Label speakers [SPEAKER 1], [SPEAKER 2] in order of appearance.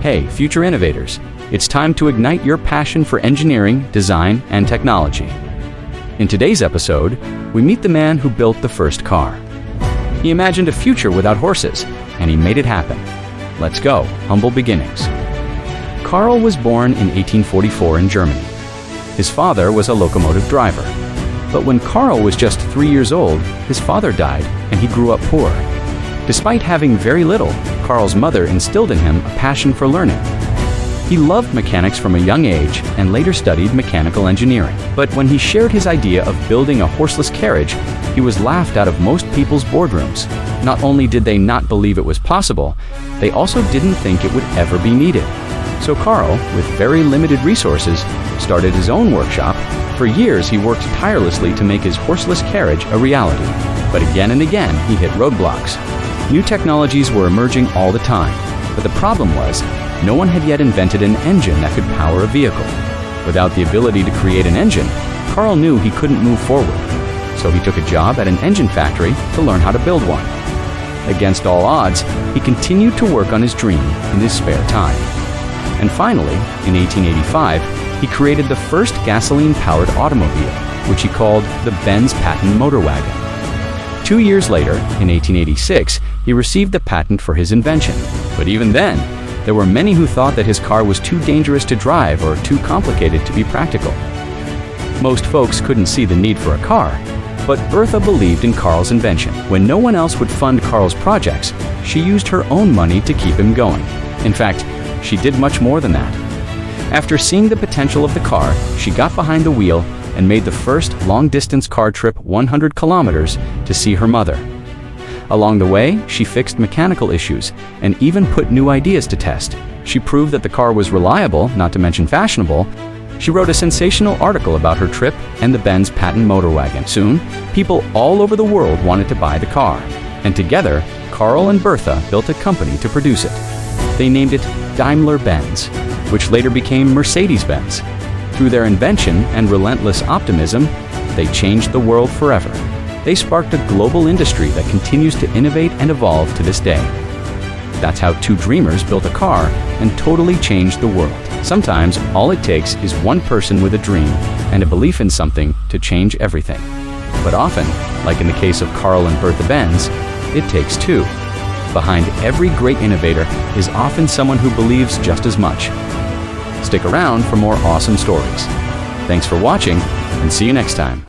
[SPEAKER 1] Hey, future innovators, it's time to ignite your passion for engineering, design, and technology. In today's episode, we meet the man who built the first car. He imagined a future without horses, and he made it happen. Let's go, humble beginnings. Karl was born in 1844 in Germany. His father was a locomotive driver. But when Karl was just 3 years old, his father died, and he grew up poor. Despite having very little, Karl's mother instilled in him a passion for learning. He loved mechanics from a young age and later studied mechanical engineering. But when he shared his idea of building a horseless carriage, he was laughed out of most people's boardrooms. Not only did they not believe it was possible, they also didn't think it would ever be needed. So Karl, with very limited resources, started his own workshop. For years, he worked tirelessly to make his horseless carriage a reality. But again and again, he hit roadblocks. New technologies were emerging all the time, but the problem was, no one had yet invented an engine that could power a vehicle. Without the ability to create an engine, Karl knew he couldn't move forward. So he took a job at an engine factory to learn how to build one. Against all odds, he continued to work on his dream in his spare time. And finally, in 1885, he created the first gasoline-powered automobile, which he called the Benz patent motor wagon. 2 years later, in 1886, he received the patent for his invention. But even then, there were many who thought that his car was too dangerous to drive or too complicated to be practical. Most folks couldn't see the need for a car, but Bertha believed in Karl's invention. When no one else would fund Karl's projects, she used her own money to keep him going. In fact, she did much more than that. After seeing the potential of the car, she got behind the wheel and made the first long-distance car trip 100 kilometers to see her mother. Along the way, she fixed mechanical issues and even put new ideas to test. She proved that the car was reliable, not to mention fashionable. She wrote a sensational article about her trip and the Benz patent motor wagon. Soon, people all over the world wanted to buy the car, and together, Karl and Bertha built a company to produce it. They named it Daimler-Benz, which later became Mercedes-Benz. Through their invention and relentless optimism, they changed the world forever. They sparked a global industry that continues to innovate and evolve to this day. That's how two dreamers built a car and totally changed the world. Sometimes all it takes is one person with a dream and a belief in something to change everything. But often, like in the case of Karl and Bertha Benz, it takes two. Behind every great innovator is often someone who believes just as much. Stick around for more awesome stories. Thanks for watching, and see you next time.